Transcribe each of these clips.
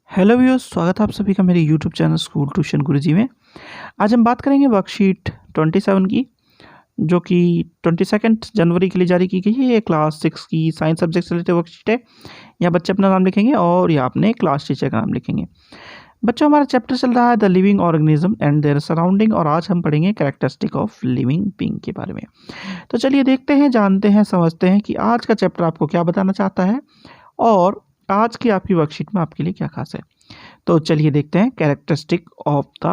Hello viewers, स्वागत है आप सभी का मेरे यूट्यूब चैनल स्कूल ट्यूशन गुरुजी में। आज हम बात करेंगे वर्कशीट 27 की, जो कि 22 जनवरी के लिए जारी की गई है। ये क्लास 6 की साइंस सब्जेक्ट से रिलेटेड वर्कशीट है। यहाँ बच्चे अपना नाम लिखेंगे और यहाँ अपने क्लास टीचर का नाम लिखेंगे। बच्चों, हमारा चैप्टर चल रहा है the living organism and their surrounding, और आज हम पढ़ेंगे कैरेक्टरिस्टिक ऑफ लिविंग बीइंग के बारे में। तो चलिए देखते हैं, जानते हैं, समझते हैं कि आज का चैप्टर आपको क्या बताना चाहता है और आज की आपकी वर्कशीट में आपके लिए क्या खास है। तो चलिए देखते हैं characteristic of the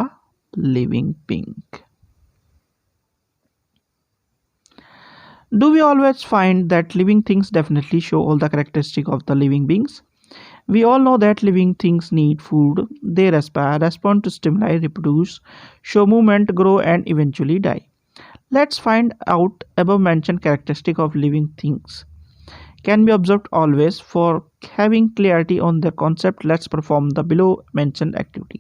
living being. Do we always find that living things definitely show all the characteristics of the living beings? We all know that living things need food, they respire, respond to stimuli, reproduce, show movement, grow, and eventually die. Let's find out above mentioned characteristic of living things. Can be observed always. For having clarity on their concept, let's perform the below mentioned activity.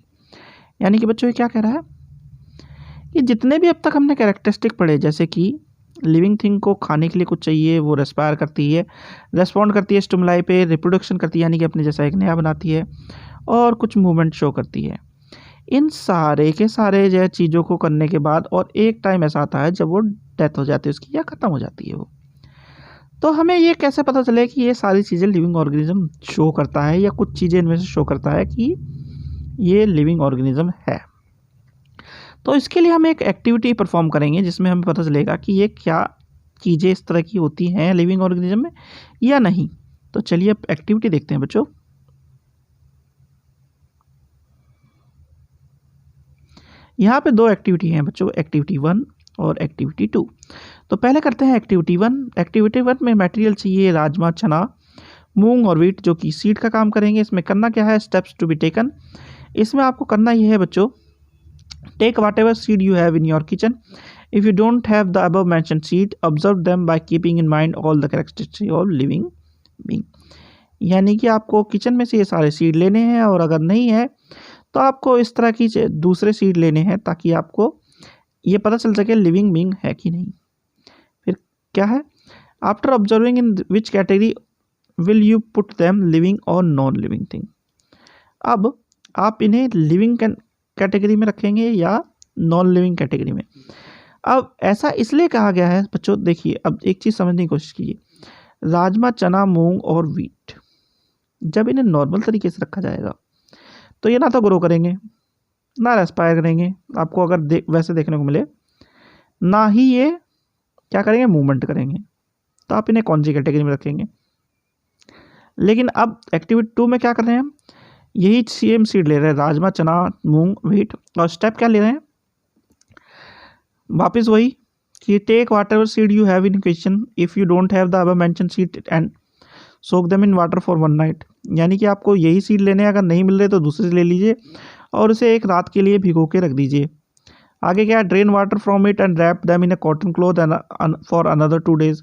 यानी कि बच्चों, ये क्या कह रहा है कि जितने भी अब तक हमने कैरेक्टरिस्टिक पढ़े, जैसे कि लिविंग थिंग को खाने के लिए कुछ चाहिए, वो रेस्पायर करती है, रेस्पॉन्ड करती है स्टिमुलाई पे, रिप्रोडक्शन करती है यानी कि अपने जैसा एक नया बनाती है, और कुछ मूवमेंट शो करती है। इन सारे के सारे जो चीज़ों को करने के बाद और एक टाइम ऐसा आता है जब वो डेथ हो जाती है उसकी, या ख़त्म हो जाती है वो। तो हमें ये कैसे पता चले कि ये सारी चीज़ें लिविंग ऑर्गेनिज्म शो करता है, या कुछ चीज़ें इनमें से शो करता है कि ये लिविंग ऑर्गेनिज्म है। तो इसके लिए हम एक एक्टिविटी परफॉर्म करेंगे जिसमें हमें पता चलेगा कि ये क्या चीज़ें इस तरह की होती हैं लिविंग ऑर्गेनिज्म में या नहीं। तो चलिए अब एक्टिविटी देखते हैं बच्चों। यहाँ पे दो एक्टिविटी हैं बच्चों, एक्टिविटी 1 और एक्टिविटी 2। तो पहले करते हैं एक्टिविटी 1। एक्टिविटी 1 में मटेरियल चाहिए राजमा, चना, मूंग और वीट, जो कि सीड का काम करेंगे। इसमें करना क्या है, स्टेप्स टू बी टेकन। इसमें आपको करना ये है बच्चों, take whatever seed you have in your kitchen. If you don't have the above mention seed, observe them by keeping in mind all the characteristics of living being. यानी कि आपको kitchen में से ये सारे सीड लेने हैं, और अगर नहीं है तो आपको इस तरह की दूसरे सीड लेने हैं ताकि आपको ये पता चल सके लिविंग बीइंग है कि नहीं। फिर क्या है, after observing in which category will you put them, living और नॉन लिविंग थिंग। अब आप इन्हें लिविंग कैटेगरी में रखेंगे या नॉन लिविंग कैटेगरी में। अब ऐसा इसलिए कहा गया है बच्चों, देखिए अब एक चीज़ समझने की कोशिश कीजिए। राजमा, चना, मूंग और वीट, जब इन्हें नॉर्मल तरीके से रखा जाएगा तो ये ना तो ग्रो करेंगे, ना रेस्पायर करेंगे, आपको अगर वैसे देखने को मिले, ना ही ये क्या करेंगे, मूवमेंट करेंगे। तो आप इन्हें कौन सी कैटेगरी में रखेंगे। लेकिन अब एक्टिविटी 2 में क्या कर रहे हैं हम, यही सेम सीड ले रहे हैं, राजमा, चना, मूंग, वीट, और स्टेप क्या ले रहे हैं, वापस वही कि take whatever seed you have in kitchen, if you don't have the above mention seed and soak them in water for 1 night. यानी कि आपको यही सीड लेने हैं, अगर नहीं मिल रहे तो दूसरे से ले लीजिए और उसे एक रात के लिए भिगो के रख दीजिए। आगे क्या है, drain water from it and wrap them in a cotton cloth and for another 2 days।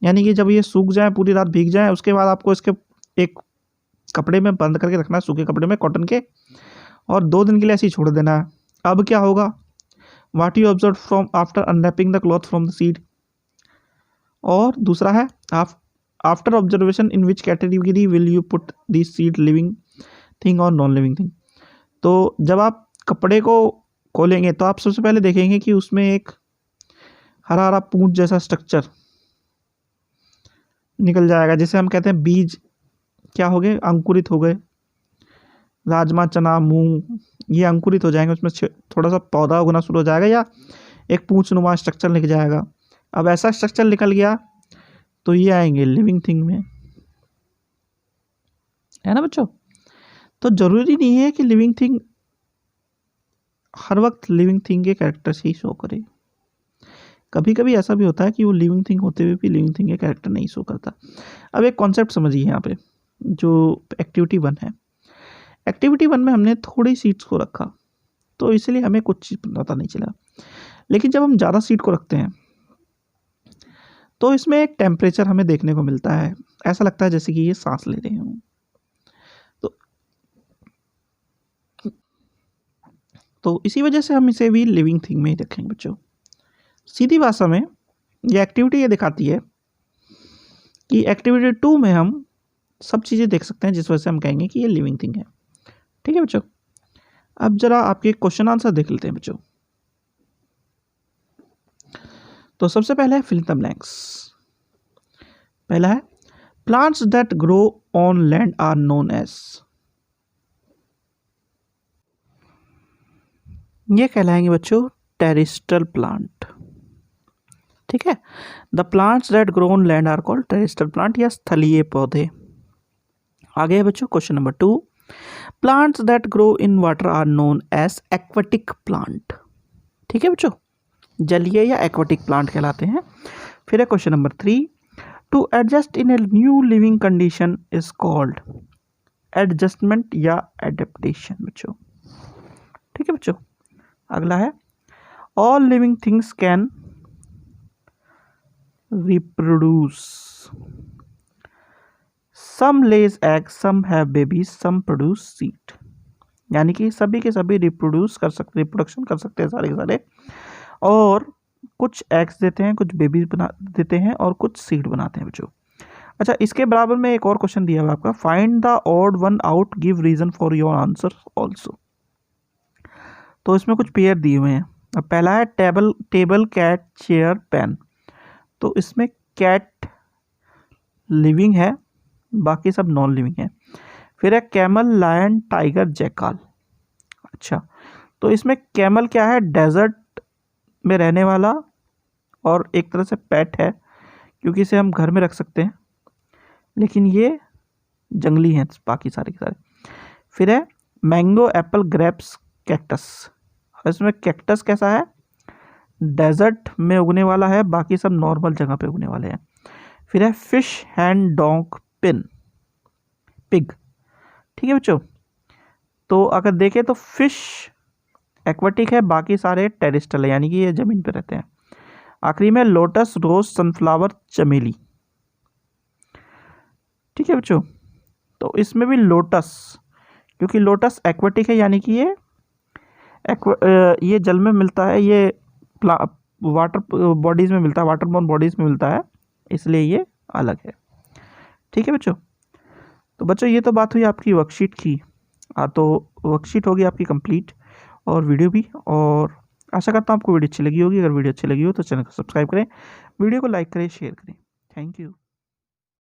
यानी कि जब ये सूख जाए, पूरी रात भीग जाए, उसके बाद आपको इसके एक कपड़े में बंद करके रखना है, सूखे कपड़े में कॉटन के, और 2 दिन के लिए ऐसे ही छोड़ देना है। अब क्या होगा, what you observe from after unwrapping the cloth from the seed. और दूसरा है, after observation in which category will you put this seed, living thing और नॉन लिविंग थिंग। तो जब आप कपड़े को खोलेंगे तो आप सबसे पहले देखेंगे कि उसमें एक हरा हरा पूंछ जैसा स्ट्रक्चर निकल जाएगा, जिसे हम कहते हैं बीज क्या हो गए, अंकुरित हो गए। राजमा, चना, मूंग ये अंकुरित हो जाएंगे, उसमें थोड़ा सा पौधा उगना शुरू हो जाएगा या एक पूंछ नुमा स्ट्रक्चर निकल जाएगा। अब ऐसा स्ट्रक्चर निकल गया तो ये आएंगे लिविंग थिंग में, है ना बच्चों। तो ज़रूरी नहीं है कि लिविंग थिंग हर वक्त लिविंग थिंग के कैरेक्टर से ही शो करे। कभी कभी ऐसा भी होता है कि वो लिविंग थिंग होते हुए भी लिविंग थिंग के कैरेक्टर नहीं शो करता। अब एक कॉन्सेप्ट समझिए यहाँ पे, जो एक्टिविटी 1 है। एक्टिविटी 1 में हमने थोड़ी सीट्स को रखा तो इसलिए हमें कुछ चीज़ पता नहीं चला। लेकिन जब हम ज़्यादा सीट को रखते हैं तो इसमें एक टेम्परेचर हमें देखने को मिलता है, ऐसा लगता है जैसे कि ये सांस ले रहे हों। तो इसी वजह से हम इसे भी लिविंग थिंग में ही रखेंगे बच्चों। सीधी भाषा में ये एक्टिविटी ये दिखाती है कि एक्टिविटी 2 में हम सब चीज़ें देख सकते हैं, जिस वजह से हम कहेंगे कि ये लिविंग थिंग है। ठीक है बच्चों। अब जरा आपके क्वेश्चन आंसर देख लेते हैं बच्चों। तो सबसे पहले है फिल द ब्लैंक्स। पहला है plants that grow on land are known as, ये कहलाएंगे बच्चों टेरेस्ट्रियल प्लांट। ठीक है, the plants that grow on land are called terrestrial plant या स्थलीय पौधे। आगे है बच्चों question number 2, plants that grow in water are known as aquatic plant. ठीक है बच्चों, जलीय या एक्वेटिक प्लांट कहलाते हैं। फिर है question number 3, to adjust in a new living condition is called, adjustment या एडेप्टेशन बच्चों। ठीक है बच्चों। अगला है all living things can reproduce, some lays egg, some have babies, some produce seed. यानी कि सभी के सभी रिप्रोड्यूस कर सकते, रिप्रोडक्शन कर सकते हैं सारे के सारे, और कुछ एग्स देते हैं, कुछ बेबीज बना देते हैं और कुछ सीड बनाते हैं बच्चों। अच्छा, इसके बराबर में एक और क्वेश्चन दिया हुआ आपका, find the odd one out, give reason for your answer also. तो इसमें कुछ पेयर दिए हुए हैं। अब पहला है टेबल कैट चेयर पेन। तो इसमें कैट लिविंग है, बाकी सब नॉन लिविंग है। फिर है कैमल, लायन, टाइगर, जैकाल। अच्छा, तो इसमें कैमल क्या है, डेजर्ट में रहने वाला और एक तरह से पेट है, क्योंकि इसे हम घर में रख सकते हैं, लेकिन ये जंगली हैं बाकी सारे के सारे। फिर है मैंगो, एप्पल, ग्रेप्स, कैक्टस। इसमें कैक्टस कैसा है, डेजर्ट में उगने वाला है, बाकी सब नॉर्मल जगह पे उगने वाले हैं। फिर है फिश, हैंड, डॉग, पिग। ठीक है बच्चों। तो अगर देखें तो फिश एक्वाटिक है, बाकी सारे टेरेस्ट्रियल है, यानी कि ये जमीन पे रहते हैं। आखिरी में लोटस, रोज, सनफ्लावर, चमेली। ठीक है बच्चों। तो इसमें भी लोटस, क्योंकि लोटस एक्वाटिक है, यानी कि ये जल में मिलता है, ये वाटर बॉडीज में मिलता है, वाटर बॉर्न बॉडीज में मिलता है, इसलिए ये अलग है। ठीक है बच्चों। तो बच्चों ये तो बात हुई आपकी वर्कशीट की। तो वर्कशीट होगी आपकी कंप्लीट, और वीडियो भी। और आशा करता हूँ आपको वीडियो अच्छी लगी होगी। अगर वीडियो अच्छी लगी हो तो चैनल को सब्सक्राइब करें, वीडियो को लाइक करें, शेयर करें। Thank you.